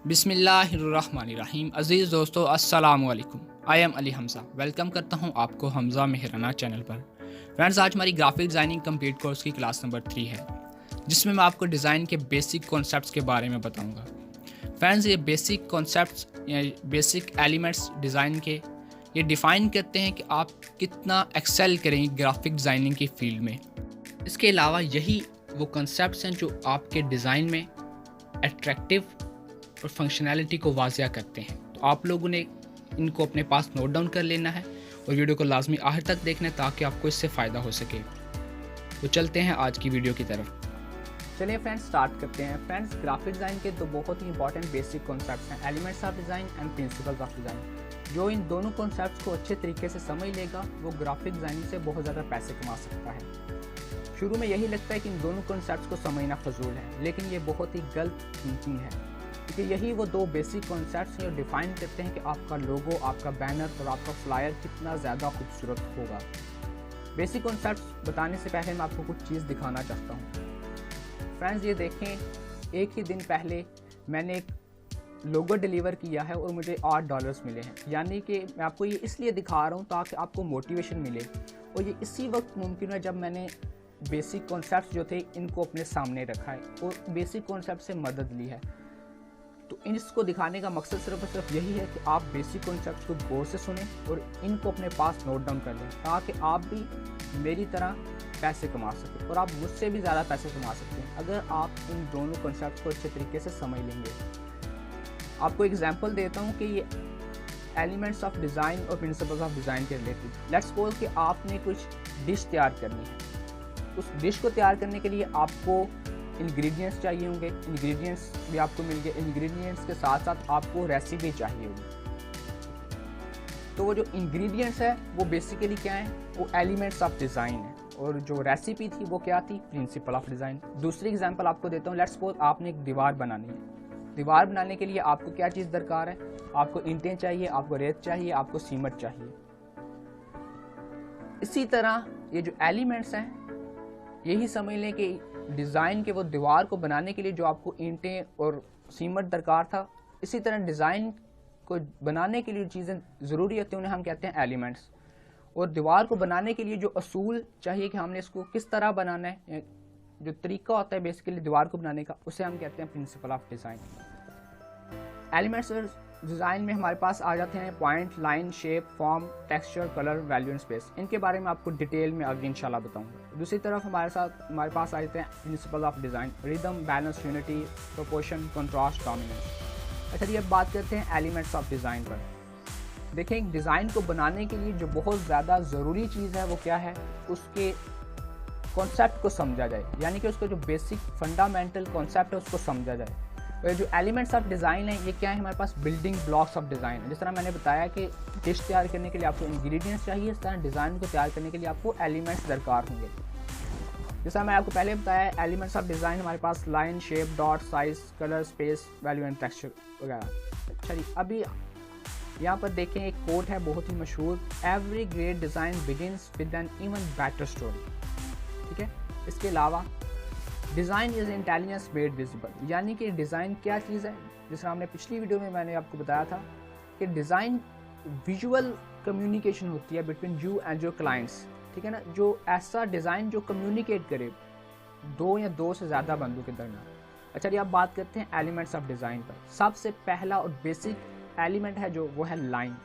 बिस्मिल्लाहिर्रहमानिर्रहीम। अज़ीज़ दोस्तों, अस्सलामु अलैकुम। I am Ali Hamza. Welcome करता हूँ आपको हमज़ा मेहराना चैनल पर। फ्रेंड्स, आज हमारी ग्राफिक डिज़ाइनिंग कंप्लीट कोर्स की क्लास नंबर 3 है, जिसमें मैं आपको डिज़ाइन के बेसिक कॉन्सेप्ट्स के बारे में बताऊँगा। फ्रेंड्स, ये बेसिक कॉन्सेप्ट्स या बेसिक एलिमेंट्स डिज़ाइन के ये डिफ़ाइन करते हैं कि आप कितना एक्सेल करेंगे ग्राफिक डिज़ाइनिंग की फील्ड में। इसके अलावा यही वो कॉन्सेप्ट्स हैं जो आपके डिज़ाइन में अट्रैक्टिव और फंक्शनैलिटी को वाज़िया करते हैं। तो आप लोगों ने इनको अपने पास नोट डाउन कर लेना है और वीडियो को लाजमी आखिर तक देखना है ताकि आपको इससे फ़ायदा हो सके। तो चलते हैं आज की वीडियो की तरफ। चलिए फ्रेंड्स, स्टार्ट करते हैं। फ्रेंड्स, ग्राफिक डिज़ाइन के दो बहुत ही इंपॉर्टेंट बेसिक कॉन्सेप्ट्स हैं, elements of design and principles of design. जो इन दोनों कॉन्सेप्ट्स को अच्छे तरीके से समझ लेगा वो ग्राफिक डिज़ाइनिंग से बहुत ज़्यादा पैसे कमा सकता है। शुरू में यही लगता है कि इन दोनों कॉन्सेप्ट्स को समझना फजूल है, लेकिन ये बहुत ही गलत थिंकिंग है, क्योंकि यही वो दो बेसिक कॉन्सेप्ट्स हैं जो डिफाइन करते हैं कि आपका लोगो, आपका बैनर और आपका फ्लायर कितना ज़्यादा खूबसूरत होगा। बेसिक कॉन्सेप्ट्स बताने से पहले मैं आपको कुछ चीज़ दिखाना चाहता हूँ। फ्रेंड्स, ये देखें, एक ही दिन पहले मैंने एक लोगो डिलीवर किया है और मुझे $8 मिले हैं। यानी कि मैं आपको ये इसलिए दिखा रहा हूँ ताकि आपको मोटिवेशन मिले, और ये इसी वक्त मुमकिन है जब मैंने बेसिक कॉन्सेप्ट्स जो थे इनको अपने सामने रखा है और बेसिक कॉन्सेप्ट से मदद ली है। तो इसको दिखाने का मकसद सिर्फ और सिर्फ यही है कि आप बेसिक कॉन्सेप्ट्स को गौर से सुनें और इनको अपने पास नोट डाउन कर लें, ताकि आप भी मेरी तरह पैसे कमा सकें और आप मुझसे भी ज़्यादा पैसे कमा सकते हैं अगर आप इन दोनों कॉन्सेप्ट्स को अच्छे तरीके से समझ लेंगे। आपको एग्जांपल देता हूँ कि ये एलिमेंट्स ऑफ डिज़ाइन और प्रिंसिपल्स ऑफ डिज़ाइन के रिलेटेड। लेट्स सपोज कि आपने कुछ डिश तैयार करनी है। उस डिश को तैयार करने के लिए आपको इंग्रेडिएंट्स चाहिए होंगे, इंग्रेडिएंट्स भी आपको मिल गए। इंग्रेडिएंट्स के साथ साथ आपको रेसिपी चाहिए होगी। तो वो जो इंग्रेडिएंट्स है वो बेसिकली क्या है, वो एलिमेंट्स ऑफ डिज़ाइन है, और जो रेसिपी थी वो क्या थी, प्रिंसिपल ऑफ डिज़ाइन। दूसरी एग्जांपल आपको देता हूँ। लेट्स सपोज आपने एक दीवार बनानी है। दीवार बनाने के लिए आपको क्या चीज़ दरकार है, आपको ईंटें चाहिए, आपको रेत चाहिए, आपको सीमेंट चाहिए। इसी तरह ये जो एलिमेंट्स हैं, यही समझ लें कि डिज़ाइन के वो दीवार को बनाने के लिए जो आपको ईंटें और सीमेंट दरकार था, इसी तरह डिज़ाइन को बनाने के लिए चीज़ें ज़रूरी होती हैं उन्हें हम कहते हैं एलिमेंट्स। और दीवार को बनाने के लिए जो असूल चाहिए कि हमने इसको किस तरह बनाना है, जो तरीका होता है बेसिकली दीवार को बनाने का, उसे हम कहते हैं प्रिंसिपल ऑफ डिज़ाइन। एलिमेंट्स और डिज़ाइन में हमारे पास आ जाते हैं point, line, shape, form, texture, colour, value and space. इनके बारे में आपको डिटेल में आगे इंशाल्लाह बताऊंगा। दूसरी तरफ हमारे पास आ जाते हैं principle of design, rhythm, balance, unity, proportion, contrast, dominance. अच्छा, ये अब बात करते हैं एलिमेंट्स ऑफ डिज़ाइन पर। देखें, डिज़ाइन को बनाने के लिए जो बहुत ज़्यादा ज़रूरी चीज़ है वो क्या है, उसके कॉन्सेप्ट को समझा जाए, यानी कि उसका जो बेसिक फंडामेंटल कॉन्सेप्ट है उसको समझा जाए। और जो एलिमेंट्स ऑफ डिज़ाइन है ये क्या है, हमारे पास बिल्डिंग ब्लॉक्स ऑफ डिज़ाइन है। जिस तरह मैंने बताया कि डिश तैयार करने के लिए आपको इंग्रेडिएंट्स चाहिए, इस तरह डिज़ाइन को तैयार करने के लिए आपको एलिमेंट्स दरकार होंगे। जैसा मैं आपको पहले बताया, एलिमेंट्स ऑफ डिज़ाइन हमारे पास line, shape, dot, size, colour, space, value and texture वगैरह। अच्छा जी, अभी यहाँ पर देखें, एक कोट है बहुत ही मशहूर, every great design begins with an even better story. ठीक है, इसके अलावा design is intelligence made visible, यानी कि डिज़ाइन क्या चीज़ है। जिस तरह हमने पिछली वीडियो में मैंने आपको बताया था कि डिज़ाइन विजुअल कम्युनिकेशन होती है between you and your clients. ठीक है ना, जो ऐसा डिज़ाइन जो कम्युनिकेट करे दो या दो से ज़्यादा बंदों के दरमियान। अच्छा जी, अब बात करते हैं एलिमेंट्स ऑफ डिज़ाइन पर। सबसे पहला और बेसिक एलिमेंट है जो वो है लाइन।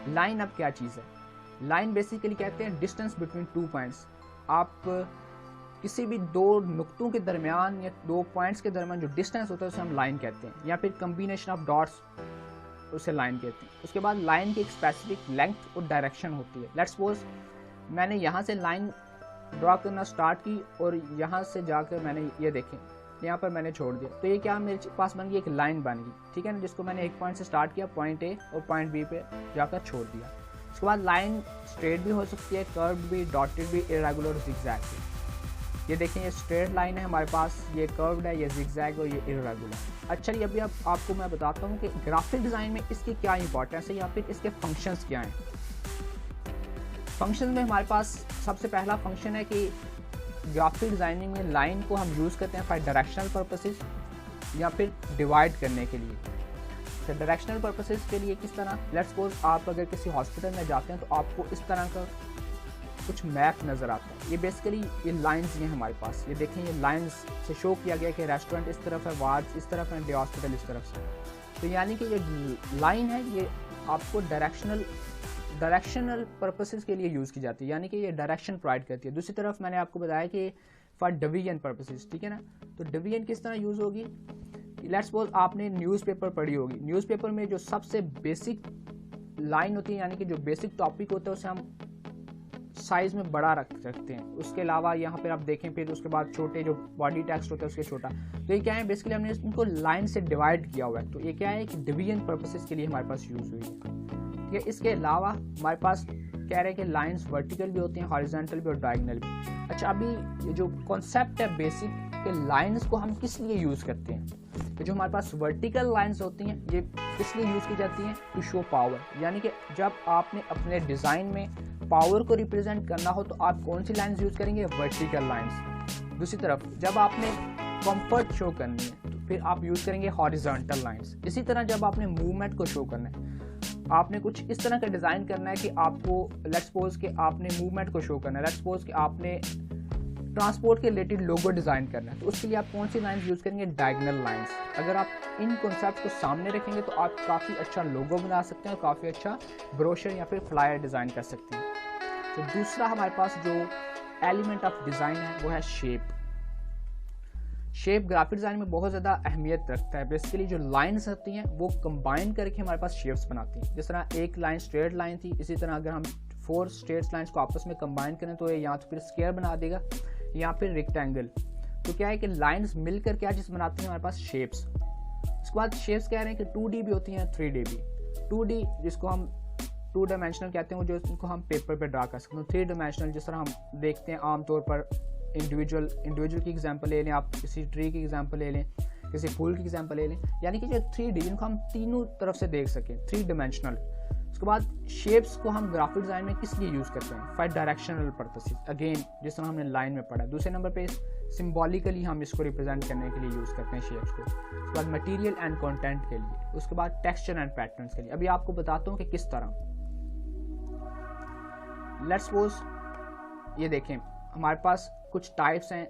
लाइन अब क्या चीज़ है, लाइन बेसिकली कहते हैं डिस्टेंस बिटवीन टू पॉइंट्स। आप किसी भी दो नुक्तों के दरमियान या दो पॉइंट्स के दरमियान जो डिस्टेंस होता है उसे हम लाइन कहते हैं, या फिर कम्बिनेशन ऑफ डॉट्स उसे लाइन कहते हैं। उसके बाद लाइन की एक स्पेसिफिक लेंथ और डायरेक्शन होती है। लेट्स सपोज मैंने यहाँ से लाइन ड्रा करना स्टार्ट की और यहाँ से जाकर मैंने ये देखें यहाँ पर मैंने छोड़ दिया, तो ये क्या मेरे पास बन गई, एक लाइन बन गई। ठीक है ना, जिसको मैंने एक पॉइंट से स्टार्ट किया, पॉइंट ए और पॉइंट बी पे जाकर छोड़ दिया। उसके बाद लाइन स्ट्रेट भी हो सकती है, कर्व्ड भी, डॉटेड भी, इरेगुलर, जिगजैग भी। ये देखें, ये स्ट्रेट लाइन है हमारे पास, ये कर्व्ड है, ये जिगजैग और ये इरेगुलर। अच्छा, ये अभी आपको मैं बताता हूँ कि ग्राफिक डिज़ाइन में इसकी क्या इंपॉर्टेंस है या फिर इसके फंक्शंस क्या हैं। फंक्शन में हमारे पास सबसे पहला फंक्शन है कि ग्राफिक डिज़ाइनिंग में लाइन को हम यूज़ करते हैं फॉर डायरेक्शनल पर्पसेस या फिर डिवाइड करने के लिए। अच्छा, डायरेक्शनल पर्पसेस के लिए किस तरह, लेट्स सपोज आप अगर किसी हॉस्पिटल में जाते हैं तो आपको इस तरह का कुछ मैप नज़र आता है। ये बेसिकली ये लाइंस हैं हमारे पास, ये देखें ये लाइंस से शो किया गया कि रेस्टोरेंट इस तरफ है, वार्ड्स इस तरफ है, डे हॉस्पिटल इस तरफ से। तो यानी कि ये लाइन है ये आपको डायरेक्शनल पर्पसेस के लिए यूज़ की जाती है, यानी कि ये डायरेक्शन प्रोवाइड करती है। दूसरी तरफ मैंने आपको बताया कि फॉर डिवीजन पर्पसेस, ठीक है ना। तो डिवीजन किस तरह यूज़ होगी, लेट्स सपोज आपने न्यूज़पेपर पढ़ी होगी, न्यूज़पेपर में जो सबसे बेसिक लाइन होती है, यानी कि जो बेसिक टॉपिक होता है उसे हम साइज़ में बड़ा रख सकते हैं। उसके अलावा यहाँ पर आप देखें फिर उसके बाद छोटे जो बॉडी टेक्स्ट होता है उसके छोटा। तो ये क्या है, बेसिकली हमने इनको लाइन से डिवाइड किया हुआ है। तो ये क्या है कि डिवीजन पर्पसेस के लिए हमारे पास यूज़ हुई है। ठीक है, इसके अलावा हमारे पास कह रहे हैं कि लाइंस वर्टिकल भी होती हैं, हॉरिजॉन्टल भी और डायगोनल भी। अच्छा, अभी ये जो कॉन्सेप्ट है बेसिक के लाइंस को हम किस लिए यूज़ करते हैं, तो जो हमारे पास वर्टिकल लाइंस होती हैं ये किस लिए यूज़ की जाती हैं, टू शो पावर। यानी कि जब आपने अपने डिज़ाइन में पावर को रिप्रेजेंट करना हो तो आप कौन सी लाइंस यूज़ करेंगे, वर्टिकल लाइंस। दूसरी तरफ जब आपने कंफर्ट शो करनी है तो फिर आप यूज़ करेंगे हॉरिजॉन्टल लाइंस। इसी तरह जब आपने मूवमेंट को शो करना है, आपने कुछ इस तरह का डिज़ाइन करना है कि आपको लेट्स सपोज कि आपने मूवमेंट को शो करना है, लेट्स सपोज कि आपने ट्रांसपोर्ट के रिलेटेड लोगो डिज़ाइन करना है, तो उसके लिए आप कौन सी लाइंस यूज़ करेंगे, डायगोनल लाइंस। अगर आप इन कॉन्सेप्ट को सामने रखेंगे तो आप काफ़ी अच्छा लोगो बना सकते हैं और काफ़ी अच्छा ब्रोशर या फिर फ्लायर डिज़ाइन कर सकते हैं। तो दूसरा हमारे पास जो एलिमेंट ऑफ डिज़ाइन है वो है शेप। शेप ग्राफिक डिज़ाइन में बहुत ज़्यादा अहमियत रखता है। बेसिकली जो लाइंस होती हैं वो कंबाइन करके हमारे पास शेप्स बनाती हैं। जिस तरह एक लाइन स्ट्रेट लाइन थी, इसी तरह अगर हम 4 स्ट्रेट लाइंस को आपस में कंबाइन करें तो ये यहाँ तो फिर स्क्वायर बना देगा, यहाँ फिर रेक्टेंगल। तो क्या है कि लाइंस मिलकर क्या चीज़ बनाती हैं, हमारे पास शेप्स। उसके बाद शेप्स कह रहे हैं कि 2D भी होती हैं, 3D भी। 2D जिसको हम 2 डायमेंशनल कहते हैं, वो जो इनको हम पेपर पे ड्रा कर सकते हैं। 3 डायमेंशनल जिस तरह हम देखते हैं आमतौर पर इंडिविजुअल की एग्जांपल ले लें, आप किसी ट्री की एग्जांपल ले लें, किसी फूल की एग्जांपल ले लें, यानी कि जो 3D जिनको हम तीनों तरफ से देख सकें, 3 डायमेंशनल। उसके बाद शेप्स को हम ग्राफिक डिज़ाइन में किस लिए यूज़ करते हैं, फॉर डायरेक्शनल पर्पसेस, अगेन जिस तरह हमने लाइन में पढ़ा। दूसरे नंबर पे सिम्बॉलिकली हम इसको रिप्रेजेंट करने के लिए यूज़ करते हैं शेप्स को। उसके बाद मटेरियल एंड कंटेंट के लिए, उसके बाद टेक्सचर एंड पैटर्न्स के लिए। अभी आपको बताता हूँ कि किस तरह। लेट्स सपोज ये देखें हमारे पास कुछ टाइप्स हैं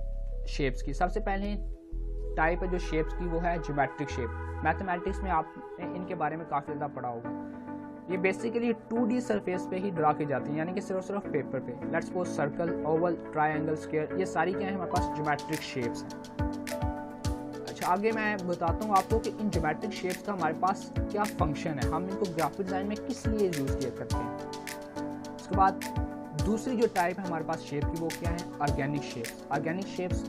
शेप्स की। सबसे पहले टाइप है जो शेप्स की वो है ज्योमेट्रिक शेप। मैथमेटिक्स में आपने इनके बारे में काफ़ी ज़्यादा पढ़ा होगा। ये बेसिकली 2D सरफेस पे ही ड्रा की जाती हैं, यानी कि सिर्फ पेपर पे। Let's suppose circle, Oval, triangle, square, ये सारी क्या है हमारे पास ज्योमेट्रिक शेप्स हैं। अच्छा, आगे मैं बताता हूँ आपको कि इन ज्योमेट्रिक शेप्स का हमारे पास क्या फंक्शन है, हम इनको ग्राफिक डिज़ाइन में किस लिए यूज़ किया करते हैं। उसके बाद दूसरी जो टाइप है हमारे पास शेप की वो क्या है, ऑर्गेनिक शेप्स। ऑर्गेनिक शेप्स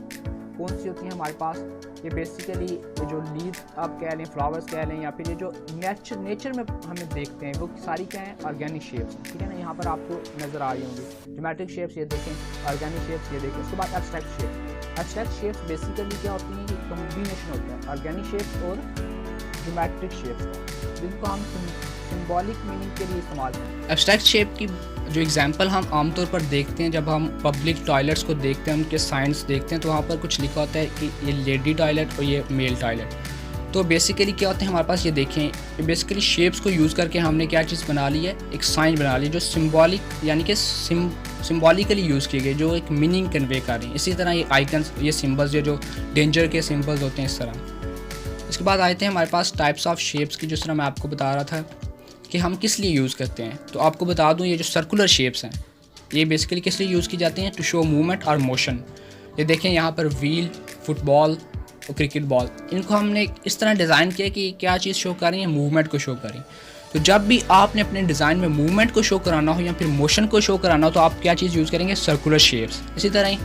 कौन सी होती हैं हमारे पास, ये बेसिकली ये जो लीव्स आप कह लें, फ्लावर्स कह लें, या फिर ये जो नेचर में हमें देखते हैं वो सारी क्या है, ऑर्गेनिक शेप्स। ठीक है ना, यहाँ पर आपको नज़र आ रही होंगी ज्योमेट्रिक शेप्स, ये देखें, ऑर्गेनिक शेप्स ये देखें। उसके बाद abstract shapes. Abstract shapes basically क्या होती हैं, ये कॉम्बिनेशन होता है ऑर्गेनिक शेप्स और ज्योमेट्रिक शेप्स का, जिनको हम सिंबॉलिक मीनिंग के लिए इस्तेमाल करते हैं। एब्स्ट्रैक्ट शेप की जो एग्जांपल हम आमतौर पर देखते हैं जब हम पब्लिक टॉयलेट्स को देखते हैं, उनके साइंस देखते हैं, तो वहाँ पर कुछ लिखा होता है कि ये लेडी टॉयलेट और ये मेल टॉयलेट। तो बेसिकली क्या होता है हमारे पास, ये देखें, बेसिकली शेप्स को यूज़ करके हमने क्या चीज़ बना ली है, एक साइन बना ली जो सिम्बॉलिक यानी कि सिम्बॉलिकली यूज़ किए गए, जो एक मीनिंग कन्वे कर रही हैं। इसी तरह ये आइकन्स, ये सिम्बल्स जो डेंजर के सिम्बल्स होते हैं, इस तरह। इसके बाद आते हैं हमारे पास टाइप्स ऑफ शेप्स की, जिस तरह मैं आपको बता रहा था कि हम किस लिए यूज़ करते हैं। तो आपको बता दूं, ये जो सर्कुलर शेप्स हैं ये बेसिकली किस लिए यूज़ की जाती हैं, टू शो मूवमेंट और मोशन। ये देखें यहाँ पर व्हील, फुटबॉल और क्रिकेट बॉल, इनको हमने इस तरह डिज़ाइन किया कि क्या चीज़ शो कर रही है, मूवमेंट को शो कर रही है। तो जब भी आपने अपने डिज़ाइन में मूवमेंट को शो कराना हो या फिर मोशन को शो कराना हो तो आप क्या चीज़ यूज़ करेंगे, सर्कुलर शेप्स। इसी तरह ही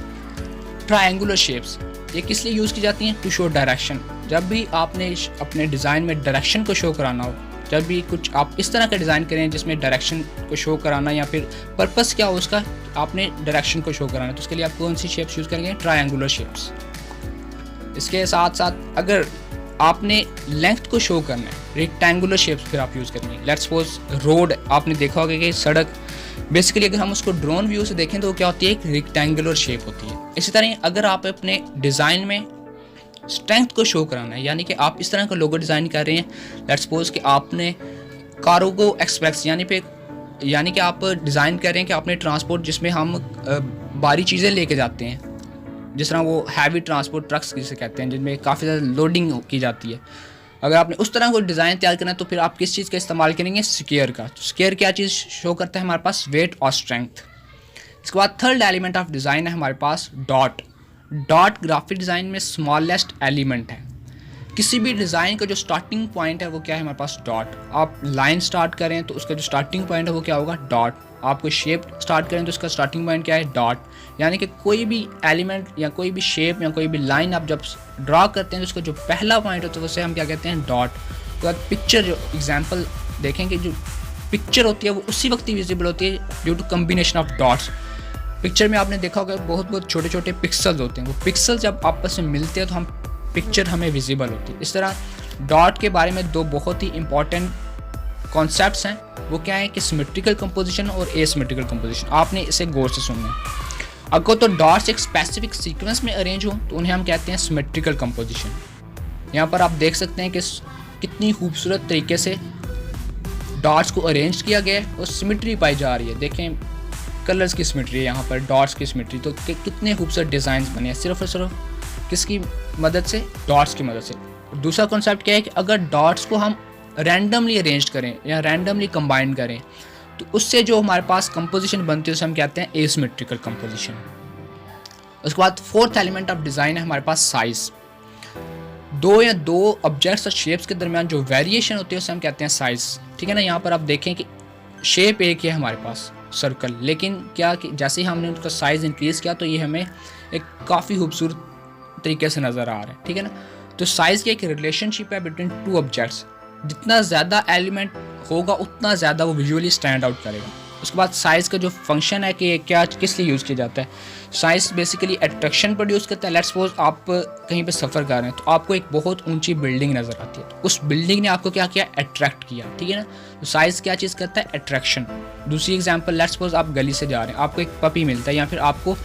ट्रायंगुलर शेप्स, ये किस लिए यूज़ की जाती हैं, टू शो डायरेक्शन। जब भी आपने अपने डिज़ाइन में डायरेक्शन को शो कराना हो, जब भी कुछ आप इस तरह का डिज़ाइन करें जिसमें डायरेक्शन को शो कराना या फिर पर्पस क्या हो उसका, आपने डायरेक्शन को शो कराना, तो उसके लिए आप कौन सी शेप्स यूज़ करेंगे, ट्रायंगुलर शेप्स। इसके साथ साथ अगर आपने लेंथ को शो करना है, रेक्टेंगुलर शेप्स फिर आप यूज़ करेंगे। लेट्स सपोज रोड, आपने देखा होगा कि सड़क बेसिकली अगर हम उसको ड्रोन व्यू से देखें तो क्या होती है, एक रेक्टेंगुलर शेप होती है। इसी तरह अगर आप अपने डिज़ाइन में स्ट्रेंथ को शो कराना है। यानी कि आप इस तरह का लोगो डिज़ाइन कर रहे हैं, लेट्स सपोज कि आपने कार्गो एक्सप्रेस यानी कि आप डिज़ाइन कर रहे हैं कि आपने ट्रांसपोर्ट जिसमें हम भारी चीज़ें लेके जाते हैं, जिस तरह वो हैवी ट्रांसपोर्ट ट्रक्स जिसे कहते हैं, जिनमें काफ़ी ज़्यादा लोडिंग की जाती है। अगर आपने उस तरह को डिज़ाइन तैयार करना है तो फिर आप किस चीज़ का इस्तेमाल करेंगे? स्केयर का। तो स्केयर क्या चीज़ शो करता है हमारे पास? वेट और स्ट्रेंथ। इसके बाद थर्ड एलिमेंट ऑफ डिज़ाइन है हमारे पास डॉट। डॉट ग्राफिक डिज़ाइन में स्मॉलेस्ट एलिमेंट है। किसी भी डिज़ाइन का जो स्टार्टिंग पॉइंट है वो क्या है हमारे पास? डॉट। आप लाइन स्टार्ट करें तो उसका जो स्टार्टिंग पॉइंट है वो क्या होगा? डॉट। आप कोई शेप स्टार्ट करें तो उसका स्टार्टिंग पॉइंट क्या है? डॉट। यानी कि कोई भी एलिमेंट या कोई भी शेप या कोई भी लाइन आप जब ड्रा करते हैं तो उसका जो पहला पॉइंट होता है उसे हम क्या कहते हैं? डॉट। तो बाद पिक्चर जो एग्जांपल देखेंगे, जो पिक्चर होती है वो उसी वक्त ही विजिबल होती है due to combination of dots. Picture में आपने देखा होगा बहुत छोटे छोटे पिक्सल्स होते हैं, वो पिक्सल जब आपस में मिलते हैं तो हम पिक्चर हमें विजिबल होती है। इस तरह डॉट के बारे में दो बहुत ही इंपॉर्टेंट कॉन्सेप्ट्स हैं, वो क्या है कि सिमेट्रिकल कंपोजिशन और एसिमेट्रिकल कंपोजिशन। आपने इसे गौर से सुनना है। अगर तो डॉट्स एक स्पेसिफिक सीक्वेंस में अरेंज हो तो उन्हें हम कहते हैं सिमेट्रिकल कंपोजिशन। यहाँ पर आप देख सकते हैं कि कितनी खूबसूरत तरीके से डॉट्स को अरेंज किया गया है और सिमेट्री पाई जा रही है। देखें कलर्स की सिमेट्री है, यहाँ पर डॉट्स की सिमेट्री, तो कितने खूबसूरत डिज़ाइन बने हैं सिर्फ और सिर्फ किसकी मदद से? डॉट्स की मदद से। दूसरा कॉन्सेप्ट क्या है कि अगर डॉट्स को हम रैंडमली अरेंज करें या रैंडमली कंबाइन करें तो उससे जो हमारे पास कंपोजिशन बनती है उसे हम कहते हैं एसिमेट्रिकल कंपोजिशन। उसके बाद फोर्थ एलिमेंट ऑफ डिज़ाइन है हमारे पास साइज़। दो ऑब्जेक्ट्स और शेप्स के दरमियान जो वेरिएशन होती है उसे हम कहते हैं साइज़। ठीक है ना। यहाँ पर आप देखें कि शेप एक ही है हमारे पास सर्कल, लेकिन क्या कि जैसे ही हमने उसका साइज़ इंक्रीज़ किया तो ये हमें एक काफ़ी खूबसूरत तरीके से नज़र आ रहा है। ठीक है ना। तो साइज़ की एक रिलेशनशिप है बिटवीन टू ऑब्जेक्ट्स। जितना ज़्यादा एलिमेंट होगा उतना ज़्यादा वो विजुअली स्टैंड आउट करेगा। उसके बाद साइज़ का जो फंक्शन है कि क्या किस लिए यूज़ किया जाता है? साइज़ बेसिकली अट्रैक्शन प्रोड्यूस करता है। लेट्स सपोज आप कहीं पे सफ़र कर रहे हैं तो आपको एक बहुत ऊंची बिल्डिंग नज़र आती है, तो उस बिल्डिंग ने आपको क्या किया? अट्रैक्ट किया। ठीक है ना। तो साइज़ क्या चीज़ करता है? अट्रैक्शन। दूसरी एग्जाम्पल, लेट्स सपोज आप गली से जा रहे हैं, आपको एक पपी मिलता है या फिर आपको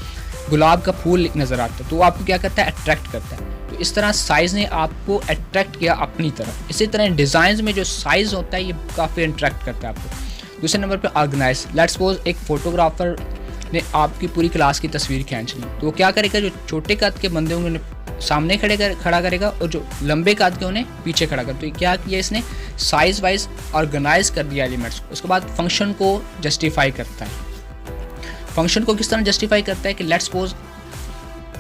गुलाब का फूल नज़र आता है, तो आपको क्या करता है? अट्रैक्ट करता है। तो इस तरह साइज़ ने आपको अट्रैक्ट किया अपनी तरफ। इसी तरह डिज़ाइन में जो साइज़ होता है ये काफ़ी अट्रैक्ट करता है आपको। दूसरे नंबर पे ऑर्गेनाइज। लेट्स सपोज एक फोटोग्राफर ने आपकी पूरी क्लास की तस्वीर खींच ली, तो वो क्या करेगा? जो छोटे कद के बंदे होंगे उन्हें सामने खड़ा करेगा और जो लंबे कद के उन्हें पीछे खड़ा कर। तो क्या किया इसने? साइज़ वाइज ऑर्गेनाइज कर दिया एलिमेंट्स को। उसके बाद फंक्शन को जस्टिफाई करता है। फंक्शन को किस तरह जस्टिफाई करता है कि लेट्स सपोज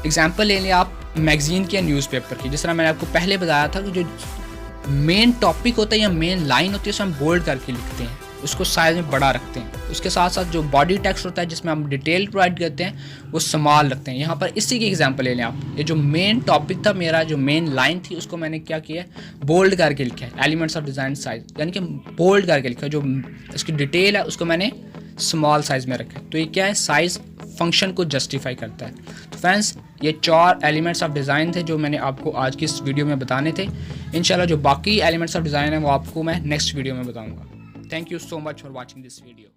एग्जाम्पल ले लें आप मैगजीन की या न्यूज़पेपर की। जिस तरह मैंने आपको पहले बताया था कि जो मेन टॉपिक होता है या मेन लाइन होती है उसे हम बोल्ड करके लिखते हैं, उसको साइज में बड़ा रखते हैं। उसके साथ साथ जो बॉडी टेक्स्ट होता है जिसमें हम डिटेल प्रोवाइड करते हैं वो संभाल रखते हैं। यहाँ पर इसी की एग्जांपल ले लें आप। ये जो मेन टॉपिक था मेरा, जो मेन लाइन थी, उसको मैंने क्या किया? बोल्ड करके लिखा है। एलिमेंट्स ऑफ डिज़ाइन साइज यानी कि बोल्ड करके लिखा है। जो इसकी डिटेल है उसको मैंने स्मॉल साइज में रखा है। तो ये क्या है? साइज़ फंक्शन को जस्टिफाई करता है। तो फ्रेंड्स, ये 4 एलिमेंट्स ऑफ डिज़ाइन थे जो मैंने आपको आज की इस वीडियो में बताने थे। इंशाल्लाह जो बाकी एलिमेंट्स ऑफ डिज़ाइन है वो आपको मैं नेक्स्ट वीडियो में बताऊंगा। Thank you so much for watching this video.